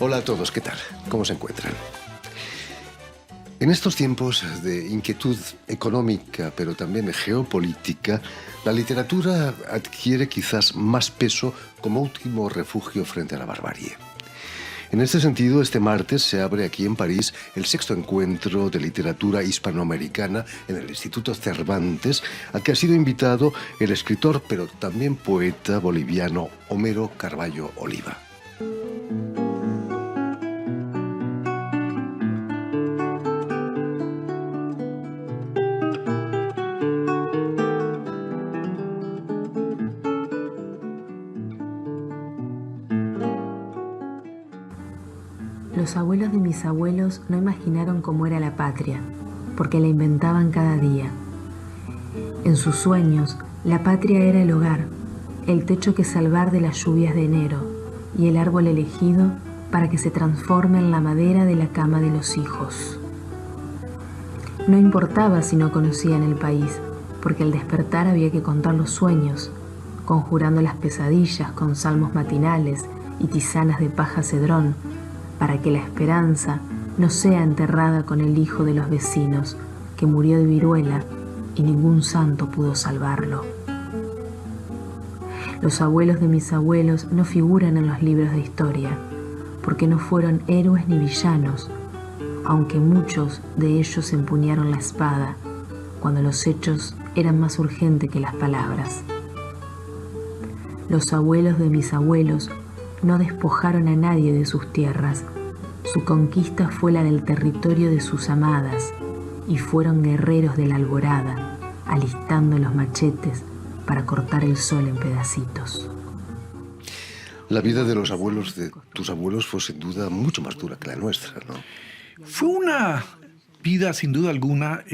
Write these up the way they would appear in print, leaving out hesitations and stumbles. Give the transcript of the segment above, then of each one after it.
Hola a todos, ¿qué tal? ¿Cómo se encuentran? En estos tiempos de inquietud económica, pero también geopolítica, la literatura adquiere quizás más peso como último refugio frente a la barbarie. En este sentido, este martes se abre aquí en París el 6º encuentro de literatura hispanoamericana en el Instituto Cervantes, al que ha sido invitado el escritor, pero también poeta boliviano Homero Carvalho Oliva. Los abuelos de mis abuelos no imaginaron cómo era la patria, porque la inventaban cada día. En sus sueños, la patria era el hogar, el techo que salvar de las lluvias de enero y el árbol elegido para que se transforme en la madera de la cama de los hijos. No importaba si no conocían el país, porque al despertar había que contar los sueños, conjurando las pesadillas con salmos matinales y tisanas de paja cedrón, para que la esperanza no sea enterrada con el hijo de los vecinos, que murió de viruela y ningún santo pudo salvarlo. Los abuelos de mis abuelos no figuran en los libros de historia, porque no fueron héroes ni villanos, aunque muchos de ellos empuñaron la espada, cuando los hechos eran más urgentes que las palabras. Los abuelos de mis abuelos no despojaron a nadie de sus tierras. Su conquista fue la del territorio de sus amadas, y fueron guerreros de la alborada, alistando los machetes para cortar el sol en pedacitos. La vida de los abuelos de tus abuelos fue sin duda mucho más dura que la nuestra, ¿no? Fue una vida sin duda alguna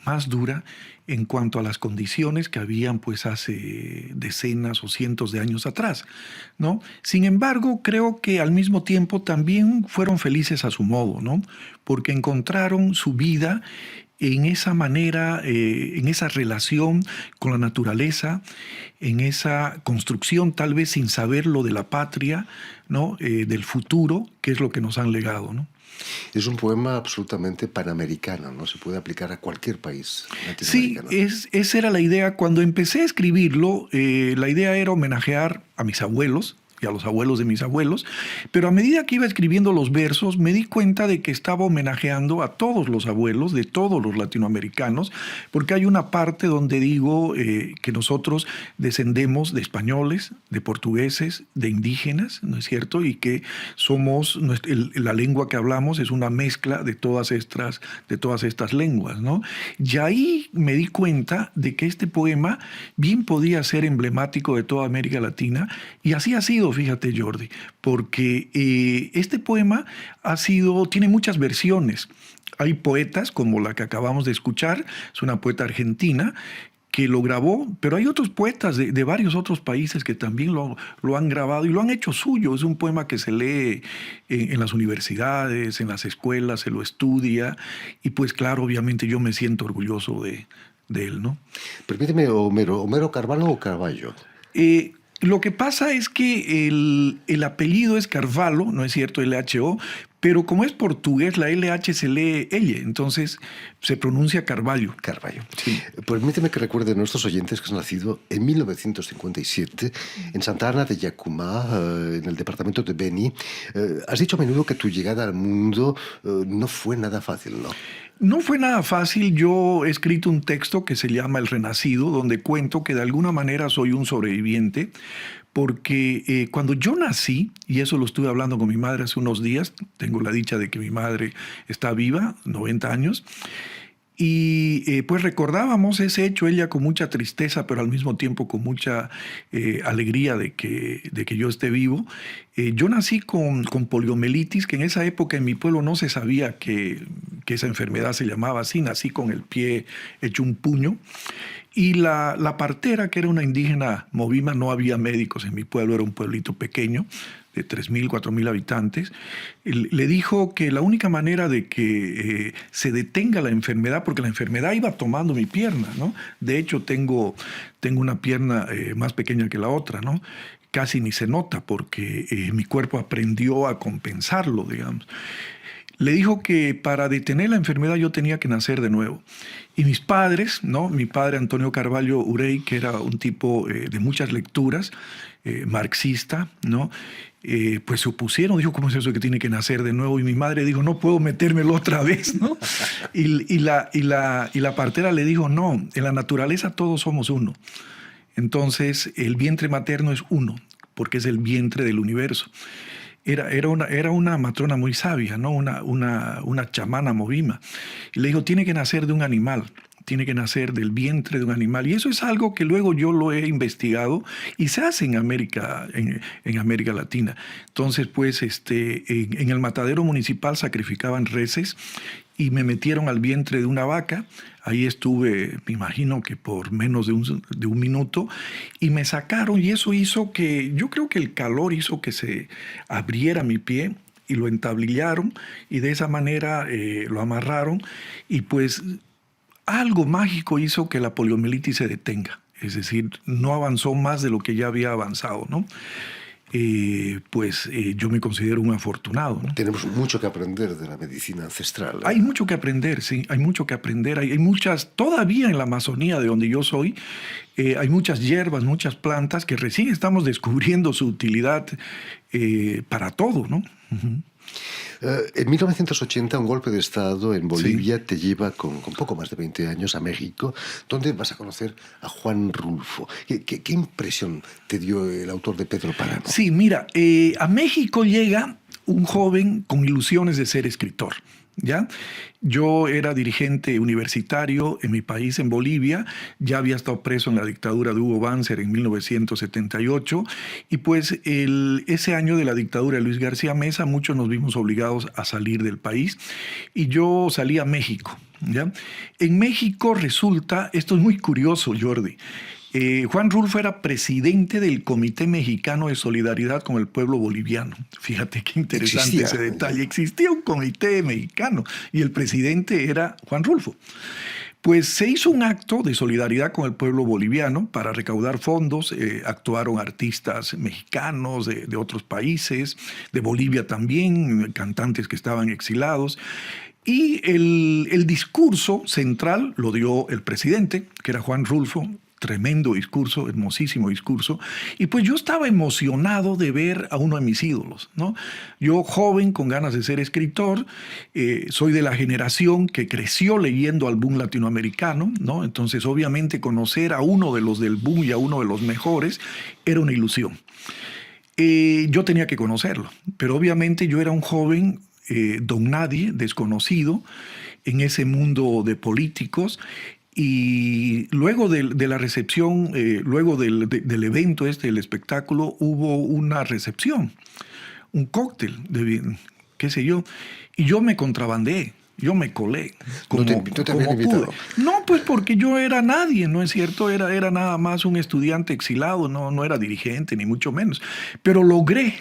más dura en cuanto a las condiciones que habían pues hace decenas o cientos de años atrás, ¿no? Sin embargo, creo que al mismo tiempo también fueron felices a su modo, ¿no? Porque encontraron su vida en esa manera, en esa relación con la naturaleza, en esa construcción tal vez sin saber lo de la patria, ¿no? Del futuro, que es lo que nos han legado, ¿no? Es un poema absolutamente panamericano, ¿no? Se puede aplicar a cualquier país latinoamericano. Sí, esa era la idea. Cuando empecé a escribirlo, la idea era homenajear a mis abuelos y a los abuelos de mis abuelos, pero a medida que iba escribiendo los versos me di cuenta de que estaba homenajeando a todos los abuelos de todos los latinoamericanos, porque hay una parte donde digo que nosotros descendemos de españoles, de portugueses, de indígenas, ¿no es cierto? Y que somos, la lengua que hablamos es una mezcla de todas estas lenguas, ¿no? Y ahí me di cuenta de que este poema bien podía ser emblemático de toda América Latina, y así ha sido. Fíjate, Jordi, porque este poema tiene muchas versiones. Hay poetas como la que acabamos de escuchar, es una poeta argentina que lo grabó, pero hay otros poetas de varios otros países que también lo han grabado y lo han hecho suyo. Es un poema que se lee en las universidades, en las escuelas, se lo estudia, y pues claro, obviamente yo me siento orgulloso de él, ¿no? Permíteme, ¿Homero Carvalho o Carvalho? Lo que pasa es que el apellido es Carvalho, ¿no es cierto? LHO, pero como es portugués, la LH se lee L, entonces se pronuncia Carvalho. Carvalho. Sí. Permíteme que recuerde a nuestros oyentes que has nacido en 1957 en Santa Ana de Yacumá, en el departamento de Beni. Has dicho a menudo que tu llegada al mundo no fue nada fácil, ¿no? No fue nada fácil. Yo he escrito un texto que se llama El Renacido, donde cuento que de alguna manera soy un sobreviviente, porque cuando yo nací, y eso lo estuve hablando con mi madre hace unos días, tengo la dicha de que mi madre está viva, 90 años, y pues recordábamos ese hecho, ella con mucha tristeza, pero al mismo tiempo con mucha alegría de que yo esté vivo. Yo nací con poliomielitis, que en esa época en mi pueblo no se sabía que esa enfermedad se llamaba así. Nací con el pie hecho un puño. Y la partera, que era una indígena movima, no había médicos en mi pueblo, era un pueblito pequeño de 3.000, 4.000 habitantes, le dijo que la única manera de que se detenga la enfermedad, porque la enfermedad iba tomando mi pierna, ¿no? De hecho, tengo una pierna más pequeña que la otra, ¿no? casi ni se nota porque mi cuerpo aprendió a compensarlo, digamos. Le dijo que para detener la enfermedad yo tenía que nacer de nuevo. Y mis padres, ¿no? Mi padre Antonio Carvalho Urey, que era un tipo de muchas lecturas, marxista, ¿no? Pues se opusieron, dijo, ¿cómo es eso que tiene que nacer de nuevo? Y mi madre dijo, no puedo metérmelo otra vez, ¿no? Y la partera le dijo, no, en la naturaleza todos somos uno. Entonces el vientre materno es uno, porque es el vientre del universo. Era una matrona muy sabia, ¿no? Una chamana movima. Y le dijo, tiene que nacer de un animal, tiene que nacer del vientre de un animal. Y eso es algo que luego yo lo he investigado y se hace en América Latina. Entonces, pues, en el matadero municipal sacrificaban reses y me metieron al vientre de una vaca. Ahí estuve, me imagino que por menos de un minuto, y me sacaron, y eso hizo que, yo creo que el calor hizo que se abriera mi pie, y lo entablillaron, y de esa manera lo amarraron, y pues algo mágico hizo que la poliomielitis se detenga. Es decir, no avanzó más de lo que ya había avanzado, ¿no? Yo me considero un afortunado, ¿no? Tenemos mucho que aprender de la medicina ancestral. Hay mucho que aprender, sí, hay mucho que aprender. Hay muchas, todavía en la Amazonía, de donde yo soy, hay muchas hierbas, muchas plantas que recién estamos descubriendo su utilidad para todo, ¿no? Uh-huh. En 1980, un golpe de Estado en Bolivia te lleva con poco más de 20 años a México, donde vas a conocer a Juan Rulfo. ¿Qué impresión te dio el autor de Pedro Páramo? Sí, mira, a México llega un joven con ilusiones de ser escritor, ¿ya? Yo era dirigente universitario en mi país, en Bolivia. Ya había estado preso en la dictadura de Hugo Banzer en 1978. Y pues ese año de la dictadura de Luis García Meza, muchos nos vimos obligados a salir del país. Y yo salí a México, ¿ya? En México resulta, esto es muy curioso, Jordi, Juan Rulfo era presidente del Comité Mexicano de Solidaridad con el Pueblo Boliviano. Fíjate qué interesante ese detalle. Existía un comité mexicano y el presidente era Juan Rulfo. Pues se hizo un acto de solidaridad con el pueblo boliviano para recaudar fondos. Actuaron artistas mexicanos de otros países, de Bolivia también, cantantes que estaban exilados. Y el discurso central lo dio el presidente, que era Juan Rulfo. Tremendo discurso, hermosísimo discurso. Y pues yo estaba emocionado de ver a uno de mis ídolos, ¿no? Yo, joven, con ganas de ser escritor, soy de la generación que creció leyendo al boom latinoamericano, ¿no? Entonces, obviamente, conocer a uno de los del boom y a uno de los mejores era una ilusión. Yo tenía que conocerlo, pero obviamente yo era un joven don nadie, desconocido, en ese mundo de políticos. Y luego de la recepción, luego del evento el espectáculo, hubo una recepción, un cóctel, qué sé yo, y yo me contrabandeé. Yo me colé como pude. No, pues porque yo era nadie, ¿no es cierto? Era nada más un estudiante exilado, no era dirigente, ni mucho menos. Pero logré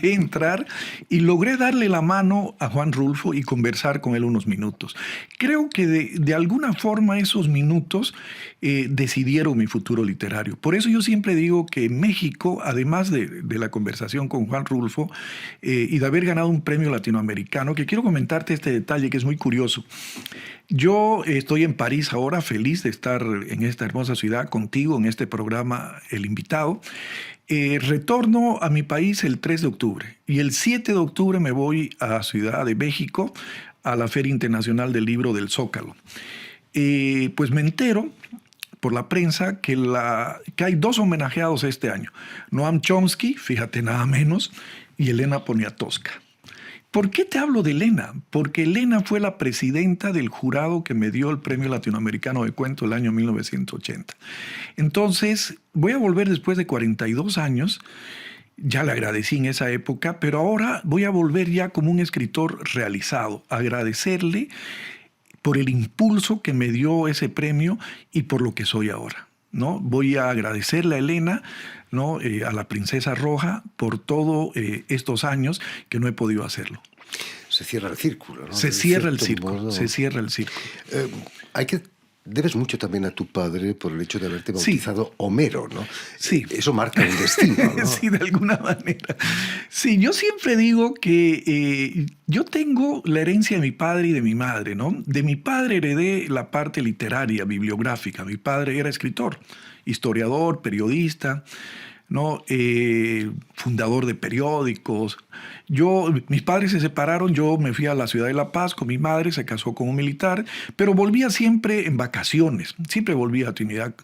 entrar y logré darle la mano a Juan Rulfo y conversar con él unos minutos. Creo que de alguna forma esos minutos decidieron mi futuro literario. Por eso yo siempre digo que México, además de la conversación con Juan Rulfo y de haber ganado un premio latinoamericano, que quiero comentarte este detalle que es muy curioso. Yo estoy en París ahora, feliz de estar en esta hermosa ciudad contigo, en este programa El Invitado. Retorno a mi país el 3 de octubre y el 7 de octubre me voy a Ciudad de México a la Feria Internacional del Libro del Zócalo. Pues me entero por la prensa que hay dos homenajeados este año. Noam Chomsky, fíjate nada menos, y Elena Poniatowska. ¿Por qué te hablo de Elena? Porque Elena fue la presidenta del jurado que me dio el Premio Latinoamericano de Cuento el año 1980. Entonces, voy a volver después de 42 años. Ya le agradecí en esa época, pero ahora voy a volver ya como un escritor realizado. Agradecerle por el impulso que me dio ese premio y por lo que soy ahora, ¿no? Voy a agradecerle a Elena, ¿no? A la Princesa Roja, por todos estos años que no he podido hacerlo. Se cierra el círculo, ¿no? Se cierra el círculo. Hay que Debes mucho también a tu padre por el hecho de haberte Sí. bautizado Homero, ¿no? Sí. Eso marca un destino, ¿no? Sí, de alguna manera. Sí, yo siempre digo que yo tengo la herencia de mi padre y de mi madre, ¿no? De mi padre heredé la parte literaria, bibliográfica. Mi padre era escritor, historiador, periodista, ¿no? Fundador de periódicos. Mis padres se separaron, yo me fui a la ciudad de La Paz con mi madre, se casó con un militar, pero volvía siempre en vacaciones, siempre volvía a Trinidad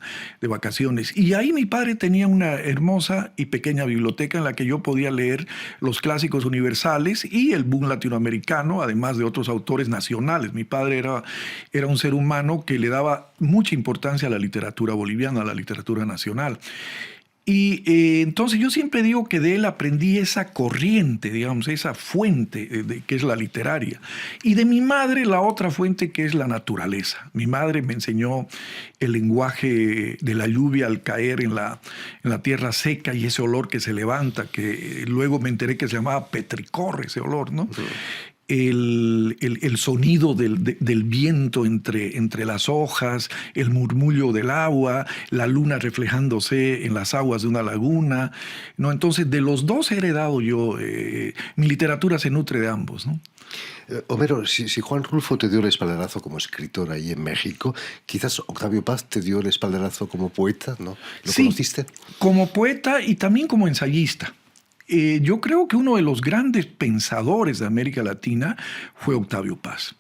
de vacaciones. Y ahí mi padre tenía una hermosa y pequeña biblioteca en la que yo podía leer los clásicos universales y el boom latinoamericano, además de otros autores nacionales. Mi padre era un ser humano que le daba mucha importancia a la literatura boliviana, a la literatura nacional. Y entonces yo siempre digo que de él aprendí esa corriente, digamos, esa fuente que es la literaria. Y de mi madre la otra fuente que es la naturaleza. Mi madre me enseñó el lenguaje de la lluvia al caer en la tierra seca y ese olor que se levanta, que luego me enteré que se llamaba petricorre, ese olor, ¿no? Sí. El sonido del viento entre las hojas, el murmullo del agua, la luna reflejándose en las aguas de una laguna, ¿no? Entonces, de los dos he heredado yo, mi literatura se nutre de ambos, ¿no? Homero, si Juan Rulfo te dio el espaldarazo como escritor ahí en México, quizás Octavio Paz te dio el espaldarazo como poeta, ¿no? ¿Lo conociste? Como poeta y también como ensayista. Yo creo que uno de los grandes pensadores de América Latina fue Octavio Paz.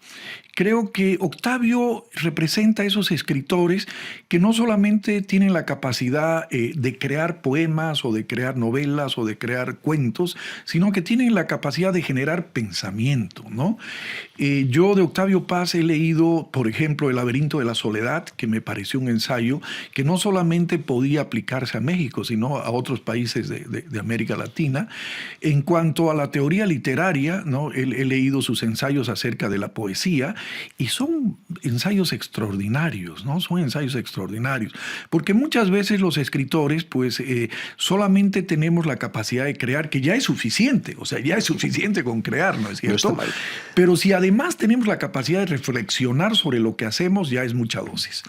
Creo que Octavio representa a esos escritores que no solamente tienen la capacidad de crear poemas o de crear novelas o de crear cuentos, sino que tienen la capacidad de generar pensamiento, ¿no? Yo de Octavio Paz he leído, por ejemplo, El laberinto de la soledad, que me pareció un ensayo que no solamente podía aplicarse a México, sino a otros países de América Latina. En cuanto a la teoría literaria, ¿no? He leído sus ensayos acerca de la poesía, y son ensayos extraordinarios, ¿no? Son ensayos extraordinarios. Porque muchas veces los escritores, pues, solamente tenemos la capacidad de crear, que ya es suficiente. O sea, ya es suficiente con crear, ¿no es cierto? No está mal. Pero si además tenemos la capacidad de reflexionar sobre lo que hacemos, ya es mucha dosis.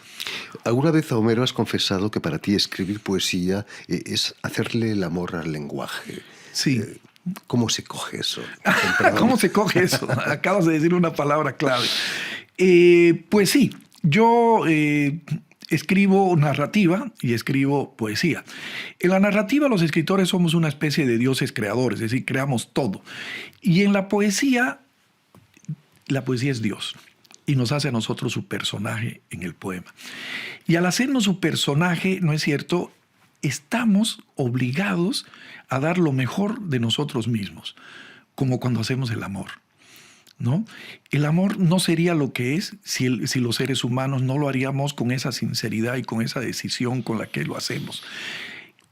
¿Alguna vez, Homero, has confesado que para ti escribir poesía es hacerle el amor al lenguaje? Sí. ¿Cómo se coge eso? ¿Cómo se coge eso? Acabas de decir una palabra clave. Pues sí, yo escribo narrativa y escribo poesía. En la narrativa los escritores somos una especie de dioses creadores, es decir, creamos todo. Y en la poesía es Dios y nos hace a nosotros su personaje en el poema. Y al hacernos su personaje, ¿no es cierto?, estamos obligados a dar lo mejor de nosotros mismos, como cuando hacemos el amor, ¿no? El amor no sería lo que es si los seres humanos no lo haríamos con esa sinceridad y con esa decisión con la que lo hacemos.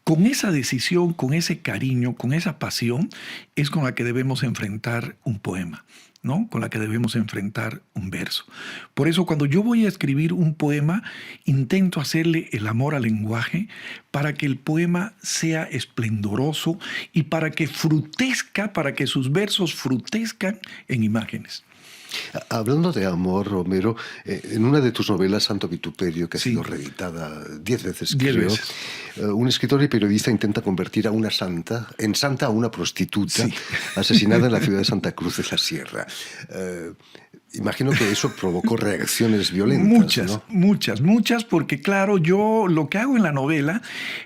Con esa decisión, con ese cariño, con esa pasión, es con la que debemos enfrentar un poema, ¿no? Con la que debemos enfrentar un verso. Por eso, cuando yo voy a escribir un poema, intento hacerle el amor al lenguaje para que el poema sea esplendoroso y para que frutezca, para que sus versos frutezcan en imágenes. Hablando de amor, Homero, en una de tus novelas, Santo Vituperio, que ha Sí. sido reeditada 10 veces, 10 creo, veces. Un escritor y periodista intenta convertir a una santa, en santa a una prostituta, Sí. asesinada en la ciudad de Santa Cruz de la Sierra. Imagino que eso provocó reacciones violentas, Muchas, porque claro, yo lo que hago en la novela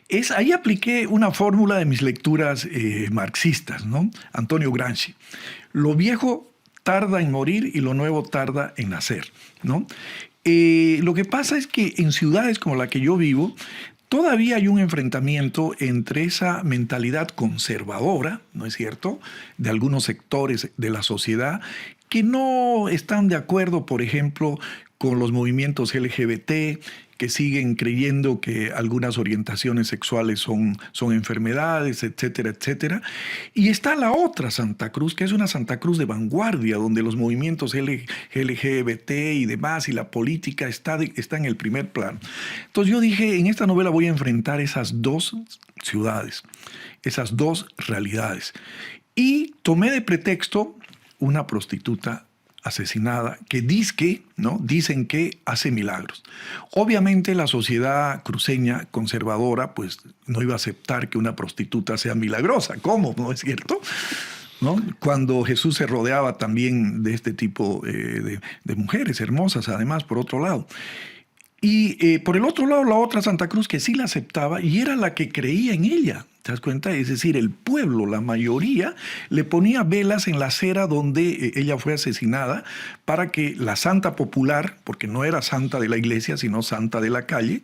es, ahí apliqué una fórmula de mis lecturas marxistas, ¿no? Antonio Gramsci. Lo viejo tarda en morir y lo nuevo tarda en nacer, ¿no? Lo que pasa es que en ciudades como la que yo vivo, todavía hay un enfrentamiento entre esa mentalidad conservadora, ¿no es cierto?, de algunos sectores de la sociedad que no están de acuerdo, por ejemplo, con los movimientos LGBT, que siguen creyendo que algunas orientaciones sexuales son enfermedades, etcétera, etcétera. Y está la otra Santa Cruz, que es una Santa Cruz de vanguardia, donde los movimientos LGBT y demás, y la política está en el primer plano. Entonces yo dije, en esta novela voy a enfrentar esas dos ciudades, esas dos realidades. Y tomé de pretexto una prostituta asesinada, que dicen que hace milagros. Obviamente la sociedad cruceña conservadora pues no iba a aceptar que una prostituta sea milagrosa. ¿Cómo? ¿No es cierto? ¿No? Cuando Jesús se rodeaba también de este tipo de mujeres hermosas, además, por otro lado. Y por el otro lado, la otra Santa Cruz que sí la aceptaba y era la que creía en ella. ¿Te das cuenta? Es decir, el pueblo, la mayoría, le ponía velas en la acera donde ella fue asesinada para que la santa popular, porque no era santa de la iglesia, sino santa de la calle,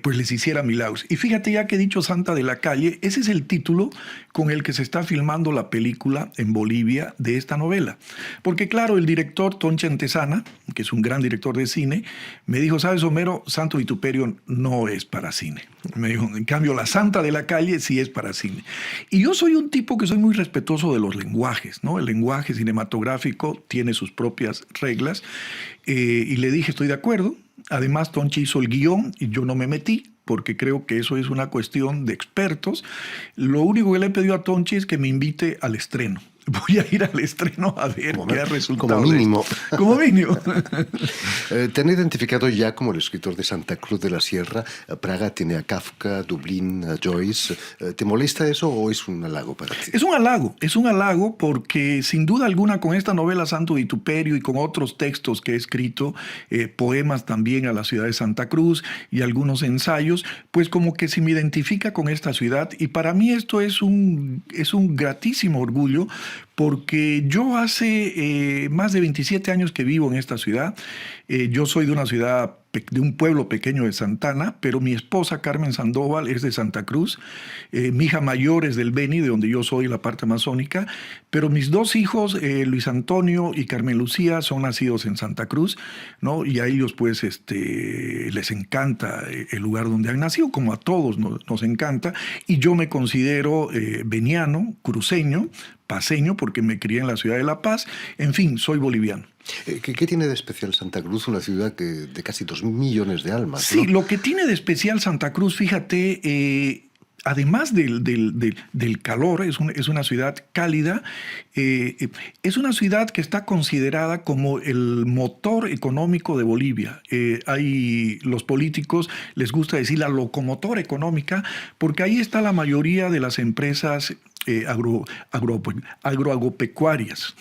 pues les hiciera milagros. Y fíjate, ya que he dicho Santa de la Calle, ese es el título con el que se está filmando la película en Bolivia de esta novela. Porque claro, el director Tonchi Antezana, que es un gran director de cine, me dijo, ¿sabes, Homero? Santo Vituperio no es para cine. Me dijo, en cambio, la Santa de la Calle sí es para cine. Y yo soy un tipo que soy muy respetuoso de los lenguajes, ¿no? El lenguaje cinematográfico tiene sus propias reglas. Y le dije, estoy de acuerdo. Además, Tonchi hizo el guión y yo no me metí, porque creo que eso es una cuestión de expertos. Lo único que le he pedido a Tonchi es que me invite al estreno. Voy a ir al estreno a ver qué ha resultado. Como mínimo. Como mínimo. Te han identificado ya como el escritor de Santa Cruz de la Sierra. Praga tiene a Kafka, Dublín a Joyce. ¿Te molesta eso o es un halago para ti? Es un halago porque sin duda alguna con esta novela Santo Vituperio y con otros textos que he escrito, poemas también a la ciudad de Santa Cruz y algunos ensayos, pues como que se me identifica con esta ciudad y para mí esto es un gratísimo orgullo. Porque yo hace más de 27 años que vivo en esta ciudad. Yo soy de una ciudad, de un pueblo pequeño de Santana, pero mi esposa Carmen Sandoval es de Santa Cruz. Mi hija mayor es del Beni, de donde yo soy, la parte amazónica. Pero mis dos hijos, Luis Antonio y Carmen Lucía, son nacidos en Santa Cruz, ¿no? Y a ellos pues les encanta el lugar donde han nacido, como a todos nos encanta. Y yo me considero beniano, cruceño, paseño, porque me crié en la ciudad de La Paz. En fin, soy boliviano. ¿Qué tiene de especial Santa Cruz, una ciudad de casi 2 millones de almas? Sí, ¿no? lo que tiene de especial Santa Cruz, fíjate, además del calor, es una ciudad cálida, es una ciudad que está considerada como el motor económico de Bolivia. Los políticos les gusta decir la locomotora económica, porque ahí está la mayoría de las empresas agropecuarias,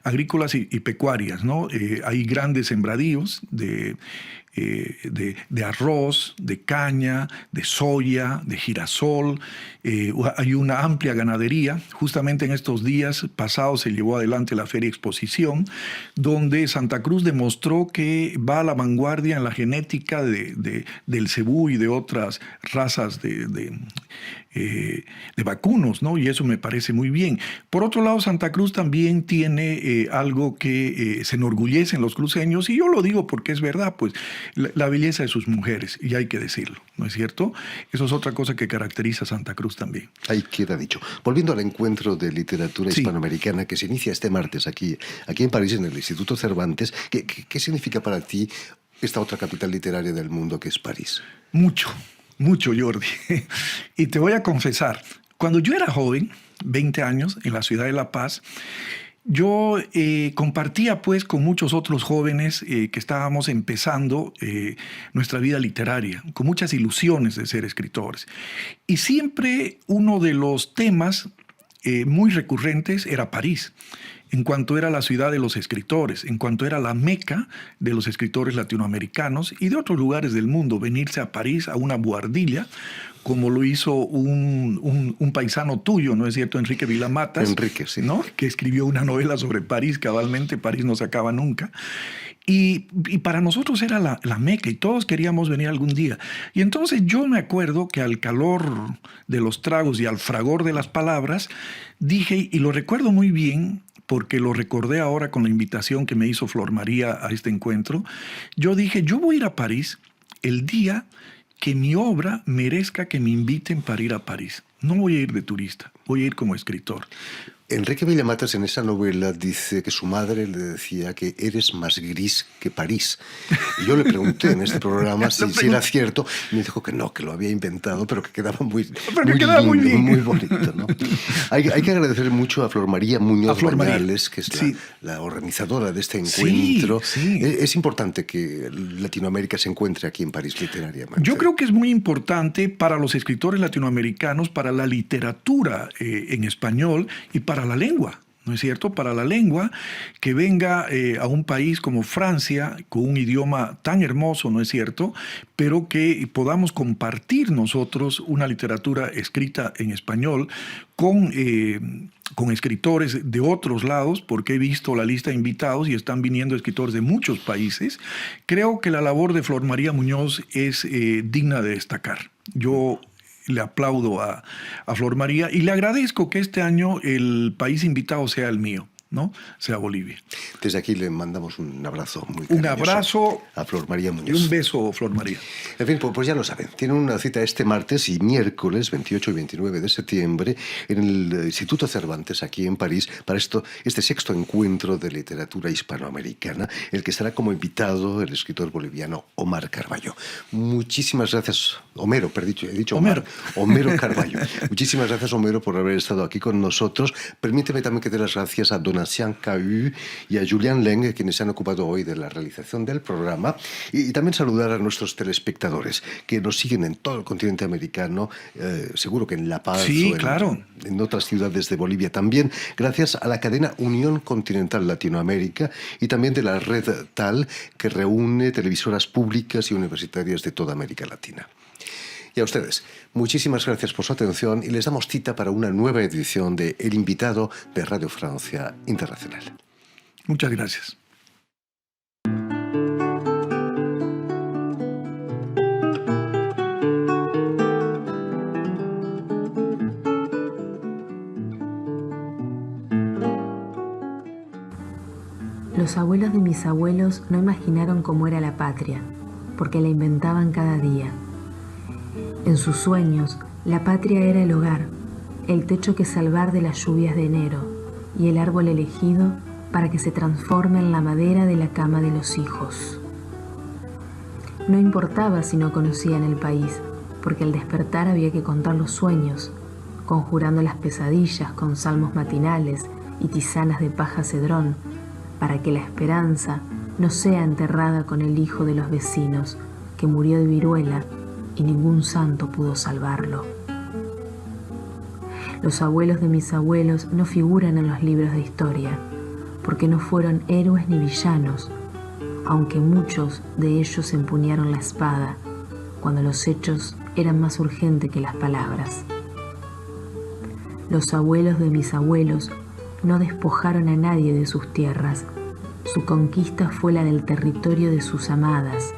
agrícolas y pecuarias, ¿no? Hay grandes sembradíos de arroz, de caña, de soya, de girasol. Hay una amplia ganadería. Justamente en estos días pasados se llevó adelante la Feria Exposición, donde Santa Cruz demostró que va a la vanguardia en la genética del cebú y de otras razas de vacunos, ¿no? Y eso me parece muy bien. Por otro lado, Santa Cruz también tiene algo que se enorgullece en los cruceños, y yo lo digo porque es verdad, pues la belleza de sus mujeres, y hay que decirlo, ¿no es cierto? Eso es otra cosa que caracteriza a Santa Cruz también. Ahí queda dicho. Volviendo al encuentro de literatura Sí. hispanoamericana que se inicia este martes aquí en París, en el Instituto Cervantes, ¿qué significa para ti esta otra capital literaria del mundo que es París? Mucho, Jordi. Y te voy a confesar, cuando yo era joven, 20 años, en la ciudad de La Paz, yo compartía pues con muchos otros jóvenes que estábamos empezando nuestra vida literaria, con muchas ilusiones de ser escritores. Y siempre uno de los temas muy recurrentes era París, en cuanto era la ciudad de los escritores, en cuanto era la meca de los escritores latinoamericanos y de otros lugares del mundo. Venirse a París a una buhardilla, como lo hizo un paisano tuyo, ¿no es cierto? Enrique Vilamatas. Enrique, sí. ¿No? Que escribió una novela sobre París, cabalmente. París no se acaba nunca. Y para nosotros era la meca y todos queríamos venir algún día. Y entonces yo me acuerdo que al calor de los tragos y al fragor de las palabras, dije, y lo recuerdo muy bien, porque lo recordé ahora con la invitación que me hizo Flor María a este encuentro, yo dije, yo voy a ir a París el día que mi obra merezca que me inviten para ir a París. No voy a ir de turista, voy a ir como escritor. Enrique Vilamatas en esa novela dice que su madre le decía que eres más gris que París. Y yo le pregunté en este programa si era cierto, y me dijo que no, que lo había inventado, pero que quedaba muy Quedaba muy bien. muy bonito, ¿no? Hay que agradecer mucho a Flor María Muñoz Bañales, que es sí, la organizadora de este encuentro. Sí, sí. Es importante que Latinoamérica se encuentre aquí en París literariamente. Yo creo que es muy importante para los escritores latinoamericanos, para la literatura en español y para la lengua. ¿No es cierto? Para la lengua, que venga a un país como Francia, con un idioma tan hermoso, ¿no es cierto? Pero que podamos compartir nosotros una literatura escrita en español con escritores de otros lados, porque he visto la lista de invitados y están viniendo escritores de muchos países. Creo que la labor de Flor María Muñoz es digna de destacar. Yo le aplaudo a Flor María y le agradezco que este año el país invitado sea el mío, ¿no? Sea Bolivia. Desde aquí le mandamos un abrazo muy cariñoso. Un abrazo a Flor María Muñoz. Y un beso, Flor María. En fin, pues ya lo saben. Tienen una cita este martes y miércoles 28 y 29 de septiembre en el Instituto Cervantes, aquí en París, para este sexto encuentro de literatura hispanoamericana, el que estará como invitado el escritor boliviano Omar Carballo. Muchísimas gracias, Homero, he dicho Omar. Homero Carballo. Muchísimas gracias, Homero, por haber estado aquí con nosotros. Permíteme también que dé las gracias a Donatien Cahu y a Julián Leng, quienes se han ocupado hoy de la realización del programa, y también saludar a nuestros telespectadores que nos siguen en todo el continente americano, seguro que en La Paz, sí, o claro, en otras ciudades de Bolivia también, gracias a la cadena Unión Continental Latinoamérica y también de la red TAL, que reúne televisoras públicas y universitarias de toda América Latina. Y a ustedes, muchísimas gracias por su atención y les damos cita para una nueva edición de El Invitado de Radio Francia Internacional. Muchas gracias. Los abuelos de mis abuelos no imaginaron cómo era la patria, porque la inventaban cada día. En sus sueños, la patria era el hogar, el techo que salvar de las lluvias de enero y el árbol elegido para que se transforme en la madera de la cama de los hijos. No importaba si no conocían el país, porque al despertar había que contar los sueños, conjurando las pesadillas con salmos matinales y tisanas de paja cedrón, para que la esperanza no sea enterrada con el hijo de los vecinos, que murió de viruela y ningún santo pudo salvarlo. Los abuelos de mis abuelos no figuran en los libros de historia, porque no fueron héroes ni villanos, aunque muchos de ellos empuñaron la espada cuando los hechos eran más urgentes que las palabras. Los abuelos de mis abuelos no despojaron a nadie de sus tierras. Su conquista fue la del territorio de sus amadas,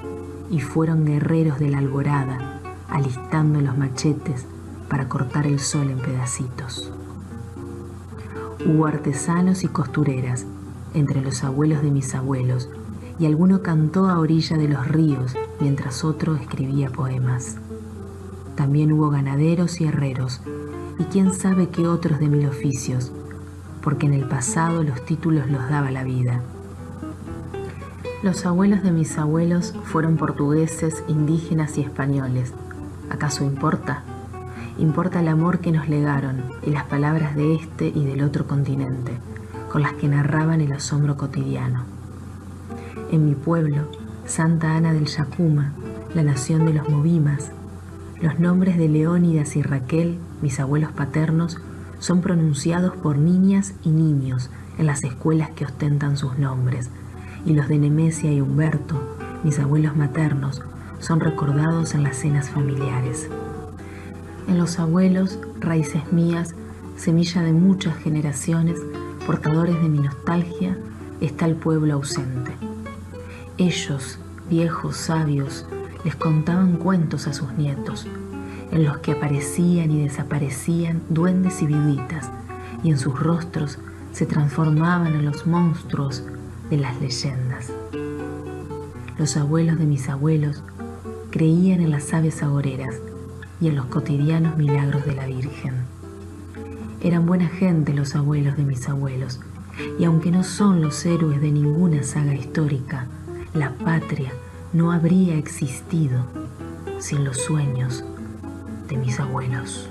y fueron guerreros de la alborada, alistando los machetes para cortar el sol en pedacitos. Hubo artesanos y costureras entre los abuelos de mis abuelos, y alguno cantó a orilla de los ríos mientras otro escribía poemas. También hubo ganaderos y herreros, y quién sabe qué otros de 1000 oficios, porque en el pasado los títulos los daba la vida. Los abuelos de mis abuelos fueron portugueses, indígenas y españoles. ¿Acaso importa? Importa el amor que nos legaron y las palabras de este y del otro continente, con las que narraban el asombro cotidiano. En mi pueblo, Santa Ana del Yacuma, la nación de los Movimas, los nombres de Leónidas y Raquel, mis abuelos paternos, son pronunciados por niñas y niños en las escuelas que ostentan sus nombres, y los de Nemesia y Humberto, mis abuelos maternos, son recordados en las cenas familiares. En los abuelos, raíces mías, semilla de muchas generaciones, portadores de mi nostalgia, está el pueblo ausente. Ellos, viejos sabios, les contaban cuentos a sus nietos, en los que aparecían y desaparecían duendes y viuditas, y en sus rostros se transformaban en los monstruos de las leyendas. Los abuelos de mis abuelos creían en las aves agoreras y en los cotidianos milagros de la Virgen. Eran buena gente los abuelos de mis abuelos, y aunque no son los héroes de ninguna saga histórica, la patria no habría existido sin los sueños de mis abuelos.